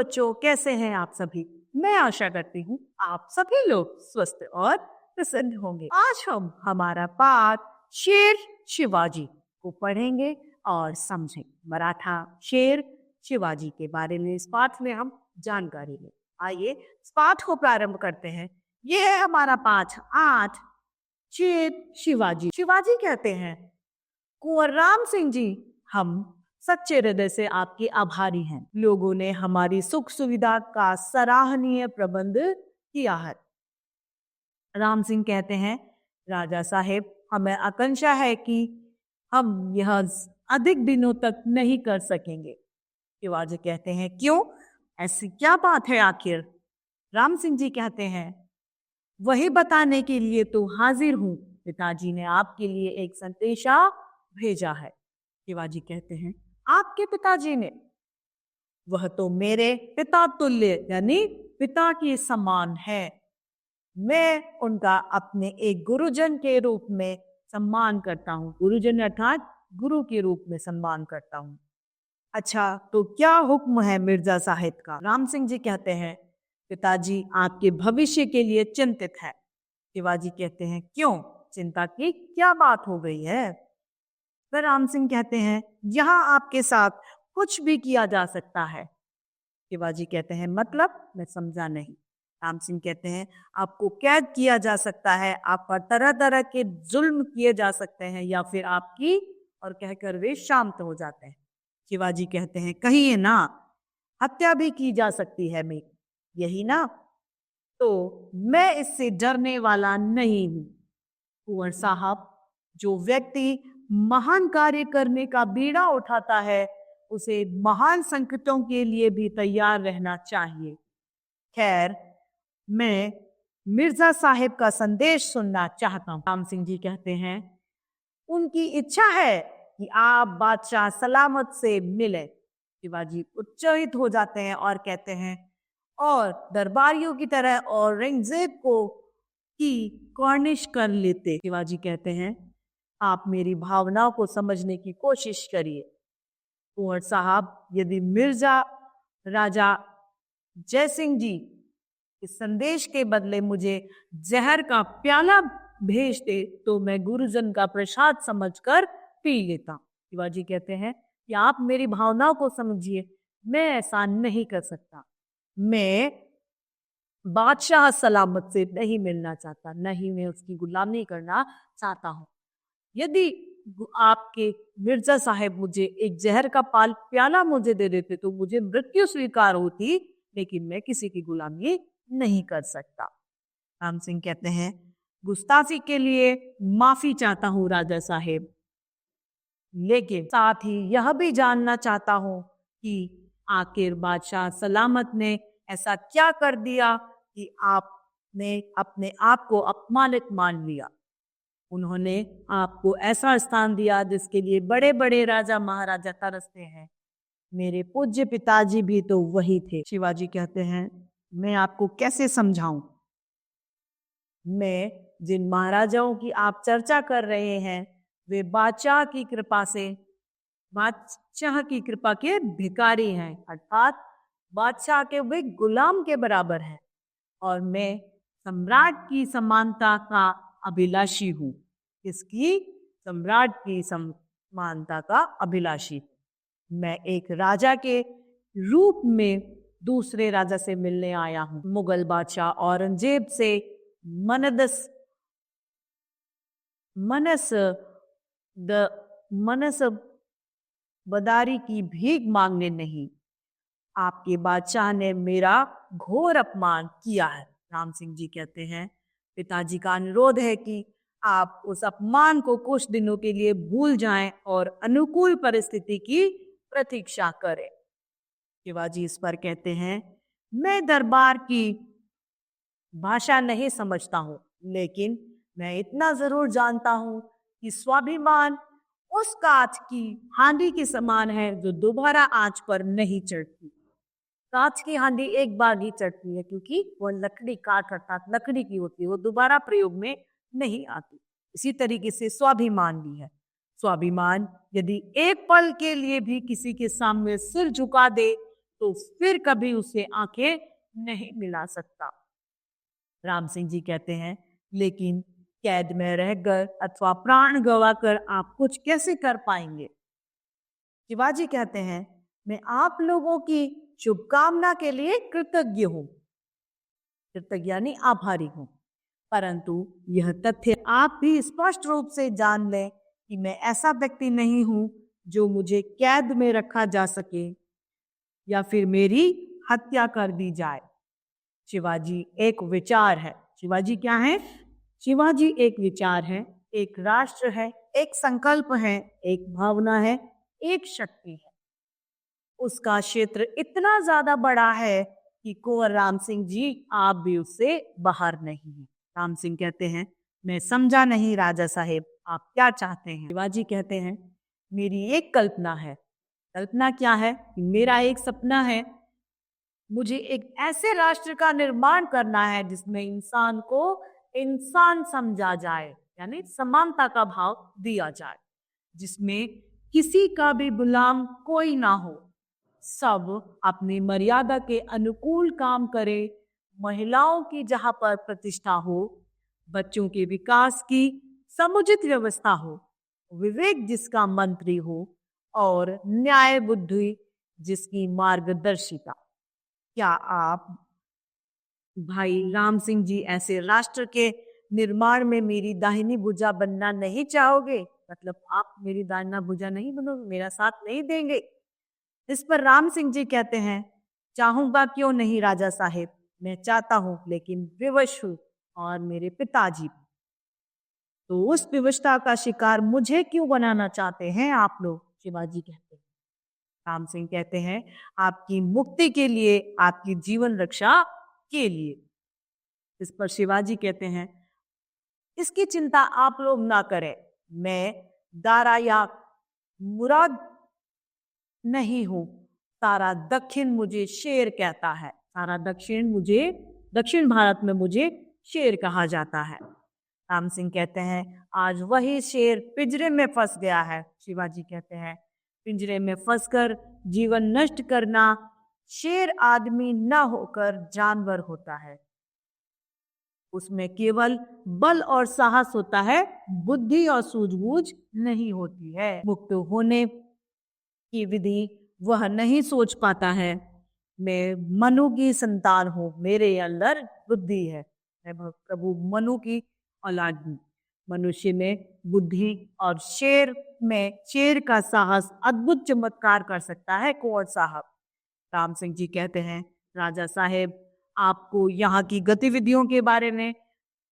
बच्चों, कैसे हैं आप सभी? मैं आशा करती हूँ आप सभी लोग स्वस्थ और प्रसन्न होंगे। आज हम हमारा पाठ शेर शिवाजी को पढ़ेंगे और समझेंगे। मराठा शेर शिवाजी के बारे में इस पाठ में हम जानकारी लें। आइए इस पाठ को प्रारंभ करते हैं। यह है हमारा पाठ 8, शेर शिवाजी। शिवाजी कहते हैं, कुंवर राम सिंह जी, हम सच्चे हृदय से आपके आभारी हैं। लोगों ने हमारी सुख सुविधा का सराहनीय प्रबंध किया है। राम सिंह कहते हैं, राजा साहेब, हमें आकांक्षा है कि हम यह अधिक दिनों तक नहीं कर सकेंगे। शिवाजी कहते हैं, क्यों? ऐसी क्या बात है आखिर? राम सिंह जी कहते हैं, वही बताने के लिए तो हाजिर हूं। पिताजी ने आपके लिए एक संदेशा भेजा है। शिवाजी कहते हैं, आपके पिताजी ने? वह तो मेरे पिता तुल्य यानी पिता के समान है। मैं उनका अपने एक गुरुजन के रूप में सम्मान करता हूँ। गुरुजन अर्थात गुरु के रूप में सम्मान करता हूँ। अच्छा, तो क्या हुक्म है मिर्जा साहिब का? राम सिंह जी कहते हैं, पिताजी आपके भविष्य के लिए चिंतित है। शिवाजी कहते हैं, क्यों? चिंता की क्या बात हो गई है? फिर राम सिंह कहते हैं, यहाँ आपके साथ कुछ भी किया जा सकता है। शिवाजी कहते हैं, मतलब? मैं समझा नहीं। राम सिंह कहते हैं, आपको कैद किया जा सकता है, आप पर तरह तरह के जुल्म किए जा सकते हैं, या फिर आपकी, और कहकर वे शांत हो जाते हैं। शिवाजी कहते हैं, कहिए ना, हत्या भी की जा सकती है मेरी, यही ना? तो मैं इससे डरने वाला नहीं हूं। कुंवर साहब, जो व्यक्ति महान कार्य करने का बीड़ा उठाता है, उसे महान संकटों के लिए भी तैयार रहना चाहिए। खैर, मैं मिर्जा साहिब का संदेश सुनना चाहता हूँ। राम सिंह जी कहते हैं, उनकी इच्छा है कि आप बादशाह सलामत से मिले। शिवाजी उत्साहित हो जाते हैं और कहते हैं, और दरबारियों की तरह औरंगजेब को की कॉर्निश कर लेते। शिवाजी कहते हैं, आप मेरी भावनाओं को समझने की कोशिश करिए। कुंवर साहब, यदि मिर्जा राजा जयसिंह जी इस संदेश के बदले मुझे जहर का प्याला भेजते तो मैं गुरुजन का प्रसाद समझकर पी लेता। शिवाजी कहते हैं कि आप मेरी भावनाओं को समझिए, मैं ऐसा नहीं कर सकता। मैं बादशाह सलामत से नहीं मिलना चाहता, नहीं मैं उसकी गुलामी करना चाहता हूँ। यदि आपके मिर्जा साहब मुझे एक जहर का प्याला मुझे दे देते तो मुझे मृत्यु स्वीकार होती, लेकिन मैं किसी की गुलामी नहीं कर सकता। राम सिंह कहते हैं, गुस्ताखी के लिए माफी चाहता हूँ राजा साहेब, लेकिन साथ ही यह भी जानना चाहता हूँ कि आखिर बादशाह सलामत ने ऐसा क्या कर दिया कि आपने अपने आप को अपमानित मान लिया। उन्होंने आपको ऐसा स्थान दिया जिसके लिए बड़े बड़े राजा महाराजा तरसते हैं। मेरे पूज्य पिताजी भी तो वही थे। शिवाजी कहते हैं, मैं आपको कैसे समझाऊं? मैं जिन महाराजाओं की आप चर्चा कर रहे हैं, वे बादशाह की कृपा के भिखारी हैं, अर्थात बादशाह के वे गुलाम के बराबर हैं, और मैं सम्राट की समानता का अभिलाषी हूँ। इसकी सम्राट की समानता का अभिलाषी। मैं एक राजा के रूप में दूसरे राजा से मिलने आया हूँ। मुगल बादशाह औरंगजेब से मनस बदारी की भीख मांगने नहीं। आपके बादशाह ने मेरा घोर अपमान किया है। राम सिंह जी कहते हैं, पिताजी का अनुरोध है कि आप उस अपमान को कुछ दिनों के लिए भूल जाएं और अनुकूल परिस्थिति की प्रतीक्षा करें। शिवाजी इस पर कहते हैं, मैं दरबार की भाषा नहीं समझता हूं, लेकिन मैं इतना जरूर जानता हूं कि स्वाभिमान उस कांच की हांडी के समान है जो दोबारा आंच पर नहीं चढ़ती। कांच की हांडी एक बार ही चढ़ती है क्योंकि वह लकड़ी, काठ अर्थात लकड़ी की होती है, वो दोबारा प्रयोग में नहीं आती। इसी तरीके से स्वाभिमान भी है। स्वाभिमान यदि एक पल के लिए भी किसी के सामने सिर झुका दे तो फिर कभी उसे आंखें नहीं मिला सकता। राम सिंह जी कहते हैं, लेकिन कैद में रहकर अथवा प्राण गंवाकर आप कुछ कैसे कर पाएंगे? शिवाजी कहते हैं, मैं आप लोगों की शुभकामना के लिए कृतज्ञ हूं। कृतज्ञ यानी आभारी हूं, परंतु यह तथ्य आप भी स्पष्ट रूप से जान लें कि मैं ऐसा व्यक्ति नहीं हूं जो मुझे कैद में रखा जा सके या फिर मेरी हत्या कर दी जाए। शिवाजी एक विचार है। शिवाजी क्या है? शिवाजी एक विचार है, एक राष्ट्र है, एक संकल्प है, एक भावना है, एक शक्ति है। उसका क्षेत्र इतना ज्यादा बड़ा है कि कुंवर राम सिंह जी आप भी उससे बाहर नहीं हैं। राम सिंह कहते हैं, मैं समझा नहीं राजा साहेब, आप क्या चाहते हैं? शिवाजी कहते हैं, मेरी एक कल्पना है। कल्पना क्या है? मेरा एक सपना है, मुझे एक ऐसे राष्ट्र का निर्माण करना है जिसमें इंसान को इंसान समझा जाए, यानी समानता का भाव दिया जाए, जिसमें किसी का भी गुलाम कोई ना हो, सब अपनी मर्यादा के अनुकूल काम करे, महिलाओं की जहां पर प्रतिष्ठा हो, बच्चों के विकास की समुचित व्यवस्था हो, विवेक जिसका मंत्री हो और न्याय बुद्धि जिसकी मार्गदर्शिता। क्या आप भाई राम सिंह जी ऐसे राष्ट्र के निर्माण में मेरी दाहिनी भुजा बनना नहीं चाहोगे? मतलब आप मेरी दाहिना भुजा नहीं बनोगे, मेरा साथ नहीं देंगे? इस पर राम सिंह जी कहते हैं, चाहूंगा क्यों नहीं राजा साहेब, मैं चाहता हूं, लेकिन विवश हूं और मेरे पिताजी भी। तो उस विवशता का शिकार मुझे क्यों बनाना चाहते हैं आप लोग? शिवाजी कहते हैं। राम सिंह कहते हैं, आपकी मुक्ति के लिए, आपकी जीवन रक्षा के लिए। इस पर शिवाजी कहते हैं, इसकी चिंता आप लोग ना करें, मैं दारा या मुराद नहीं हूं, सारा दक्षिण मुझे शेर कहता है। सारा दक्षिण भारत में मुझे शेर कहा जाता है। राम सिंह कहते हैं, आज वही शेर पिंजरे में फंस गया है। शिवाजी कहते हैं, पिंजरे में फंसकर जीवन नष्ट करना, शेर आदमी न होकर जानवर होता है, उसमें केवल बल और साहस होता है, बुद्धि और सूझबूझ नहीं होती है। मुक्त होने की विधि वह नहीं सोच पाता है। मैं मनु की संतान हूं, मेरे अंदर बुद्धि है, मैं प्रभु मनु की औलाद हूं। मनुष्य में बुद्धि और शेर का साहस अद्भुत चमत्कार कर सकता है कुंवर साहब। राम सिंह जी कहते हैं, राजा साहेब आपको यहाँ की गतिविधियों के बारे में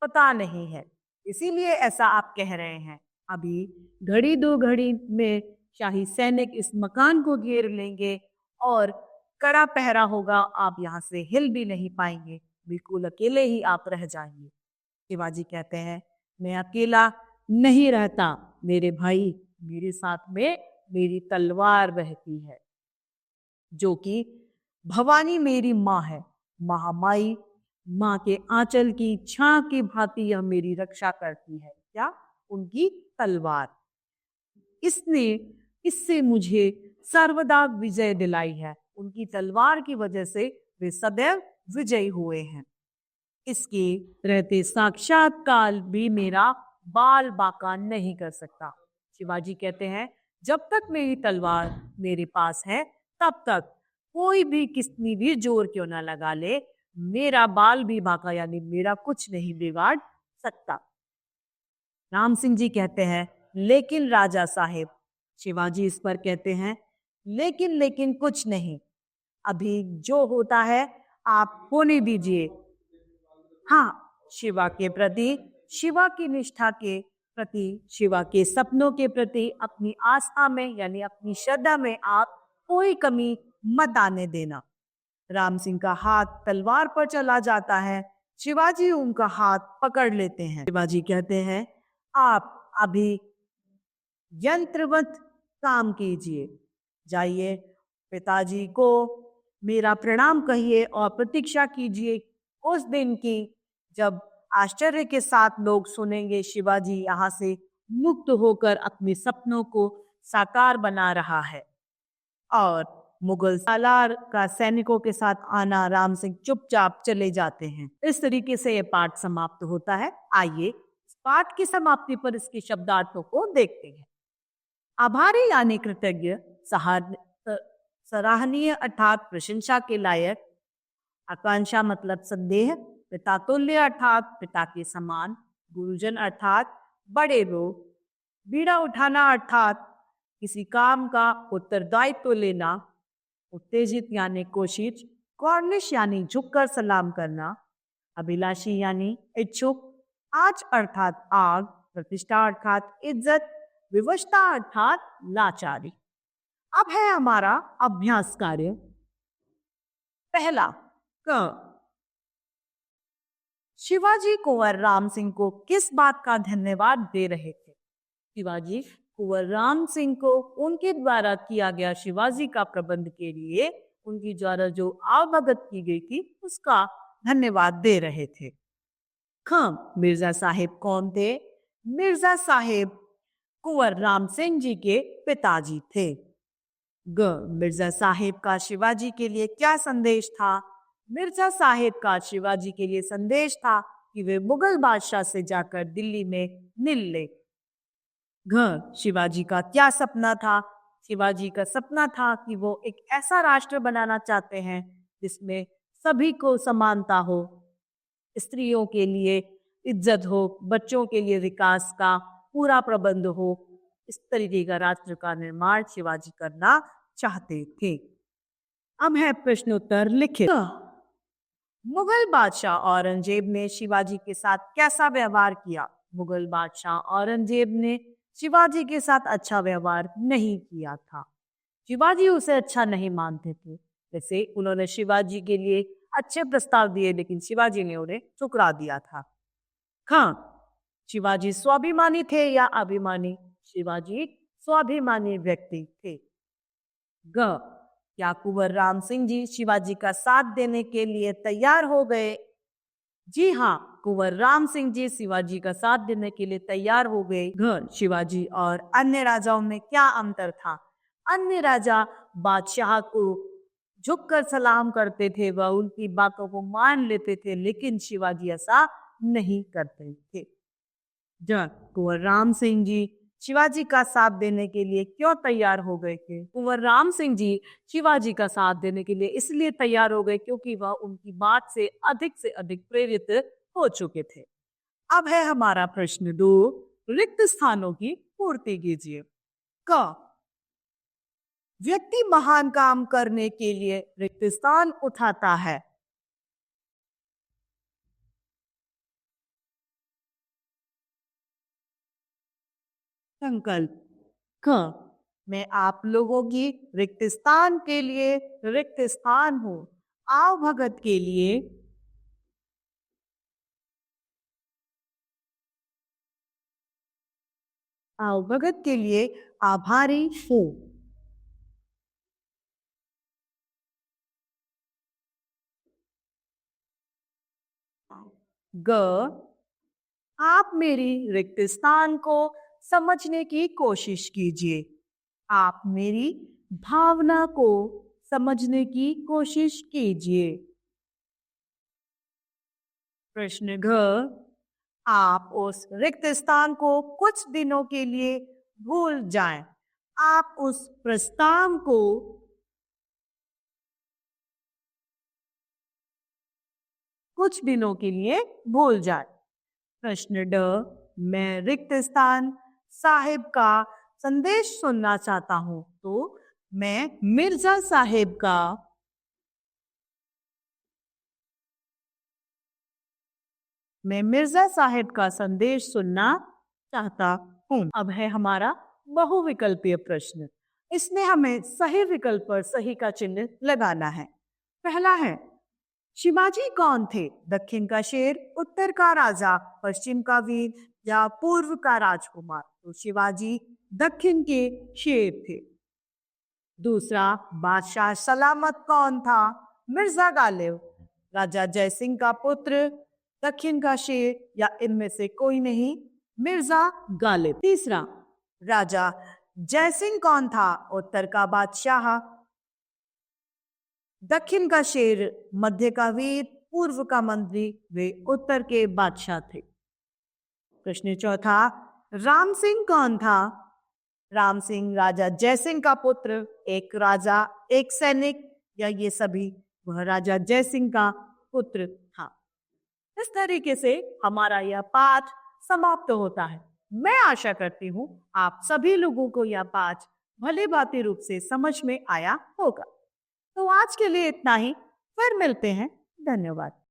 पता नहीं है, इसीलिए ऐसा आप कह रहे हैं। अभी घड़ी दो घड़ी में शाही सैनिक इस मकान को घेर लेंगे और कड़ा पहरा होगा, आप यहाँ से हिल भी नहीं पाएंगे, बिल्कुल अकेले ही आप रह जाएंगे। शिवाजी कहते हैं, मैं अकेला नहीं रहता, मेरे भाई मेरे साथ में मेरी तलवार रहती है, जो कि भवानी मेरी माँ है, महामाई माँ के आंचल की छां की भांति यह मेरी रक्षा करती है। क्या? उनकी तलवार। इससे मुझे सर्वदा विजय दिलाई है, उनकी तलवार की वजह से वे सदैव विजयी हुए हैं। इसके रहते साक्षात काल भी मेरा बाल बाका नहीं कर सकता। शिवाजी कहते हैं, जब तक मेरी तलवार मेरे पास है, तब तक कोई भी कितनी भी जोर क्यों ना लगा ले, मेरा बाल भी बाका यानी मेरा कुछ नहीं बिगाड़ सकता। राम सिंह जी कहते हैं, लेकिन राजा साहेब। शिवाजी इस पर कहते हैं, लेकिन कुछ नहीं, अभी जो होता है आप होने दीजिए। हाँ, शिवा के प्रति, शिवा की निष्ठा के प्रति, शिवा के सपनों के प्रति, अपनी आस्था में यानी अपनी श्रद्धा में आप कोई कमी मत आने देना। राम सिंह का हाथ तलवार पर चला जाता है, शिवाजी उनका हाथ पकड़ लेते हैं। शिवाजी कहते हैं, आप अभी यंत्रवत काम कीजिए, जाइए पिताजी को मेरा प्रणाम कहिए और प्रतीक्षा कीजिए उस दिन की जब आश्चर्य के साथ लोग सुनेंगे शिवाजी यहाँ से मुक्त होकर अपने सपनों को साकार बना रहा है। और मुगल सालार का सैनिकों के साथ आना, राम सिंह चुपचाप चले जाते हैं। इस तरीके से ये पाठ समाप्त होता है। आइए इस पाठ की समाप्ति पर इसके शब्दार्थों को देखते हैं। आभारी यानी कृतज्ञ, सराहनीय अर्थात प्रशंसा के लायक, आकांक्षा मतलब संदेह, पितातुल्य अर्थात पिता के समान, गुरुजन अर्थात बड़े लोग, बीड़ा उठाना अर्थात किसी काम का उत्तरदायित्व लेना, उत्तेजित यानी कोशिश, कॉर्निश यानी झुककर सलाम करना, अभिलाषी यानी इच्छुक, आज अर्थात आग, प्रतिष्ठा अर्थात इज्जत, विवशता अर्थात लाचारी। अब है हमारा अभ्यास कार्य। पहला क, शिवाजी कुंवर राम सिंह को किस बात का धन्यवाद दे रहे थे? शिवाजी कुंवर राम सिंह को उनके द्वारा किया गया शिवाजी का प्रबंध के लिए उनकी द्वारा जो आवभगत की गई थी उसका धन्यवाद दे रहे थे। ख, मिर्जा साहेब कौन थे? मिर्जा साहेब कुंवर राम सिंह जी के पिताजी थे। ग, मिर्जा साहेब का शिवाजी के लिए क्या संदेश था? मिर्जा साहेब का शिवाजी के लिए संदेश था कि वे मुगल बादशाह से जाकर दिल्ली में मिल ले। घ, शिवाजी का क्या सपना था? शिवाजी का सपना था कि वो एक ऐसा राष्ट्र बनाना चाहते हैं जिसमें सभी को समानता हो, स्त्रियों के लिए इज्जत हो, बच्चों के लिए विकास का पूरा प्रबंध हो। इस तरीके का राष्ट्र का निर्माण शिवाजी करना चाहते थे। अब है प्रश्न उत्तर लिखित। मुगल बादशाह औरंगजेब ने शिवाजी के साथ कैसा व्यवहार किया? मुगल बादशाह औरंगजेब ने शिवाजी के साथ अच्छा व्यवहार नहीं किया था। शिवाजी उसे अच्छा नहीं मानते थे। वैसे उन्होंने शिवाजी के लिए अच्छे प्रस्ताव दिए लेकिन शिवाजी ने उन्हें ठुकरा दिया था। हाँ, शिवाजी स्वाभिमानी थे या अभिमानी? शिवाजी स्वाभिमानी व्यक्ति थे। ग, क्या कुंवर राम सिंह जी शिवाजी का साथ देने के लिए तैयार हो गए? जी हाँ, कुंवर राम सिंह जी शिवाजी का साथ देने के लिए तैयार हो गए। घ, शिवाजी और अन्य राजाओं में क्या अंतर था? अन्य राजा बादशाह को झुककर सलाम करते थे, वह उनकी बातों को मान लेते थे, लेकिन शिवाजी ऐसा नहीं करते थे। ज, कुंवर राम सिंह जी शिवाजी का साथ देने के लिए क्यों तैयार हो गए थे? कुंवर राम सिंह जी शिवाजी का साथ देने के लिए इसलिए तैयार हो गए क्योंकि वह उनकी बात से अधिक प्रेरित हो चुके थे। अब है हमारा प्रश्न 2, रिक्त स्थानों की पूर्ति कीजिए। क, व्यक्ति महान काम करने के लिए रिक्त स्थान उठाता है। संकल्प। क, मैं आप लोगों की रिक्त स्थान के लिए रिक्त स्थान हूं। आव भगत के लिए आभारी हूं। ग, आप मेरी रिक्त स्थान को समझने की कोशिश कीजिए। आप मेरी भावना को समझने की कोशिश कीजिए। प्रश्न घ, आप उस रिक्त स्थान को कुछ दिनों के लिए भूल जाएं। आप उस प्रस्ताव को कुछ दिनों के लिए भूल जाएं। प्रश्न ड, मैं रिक्त स्थान साहिब का संदेश सुनना चाहता हूं, तो मैं मिर्जा साहेब का संदेश सुनना चाहता हूं। अब है हमारा बहुविकल्पीय प्रश्न। इसमें हमें सही विकल्प पर सही का चिन्ह लगाना है। पहला है, शिवाजी कौन थे? दक्षिण का शेर, उत्तर का राजा, पश्चिम का वीर या पूर्व का राजकुमार? तो शिवाजी दक्षिण के शेर थे। दूसरा, बादशाह सलामत कौन था? मिर्जा गालिब, राजा जयसिंह का पुत्र, दक्षिण का शेर या इनमें से कोई नहीं? मिर्जा गालिब। तीसरा, राजा जयसिंह कौन था? उत्तर का बादशाह, दक्षिण का शेर, मध्य का वीर, पूर्व का मंत्री, वे उत्तर के बादशाह थे। प्रश्न चौथा, राम सिंह कौन था? राम सिंह राजा जयसिंह का पुत्र, एक राजा, एक सैनिक, या ये सभी? वह राजा जयसिंह का पुत्र था। इस तरीके से हमारा यह पाठ समाप्त होता है। मैं आशा करती हूँ आप सभी लोगों को यह पाठ भली भांति रूप से समझ में आया होगा। तो आज के लिए इतना ही, फिर मिलते हैं। धन्यवाद।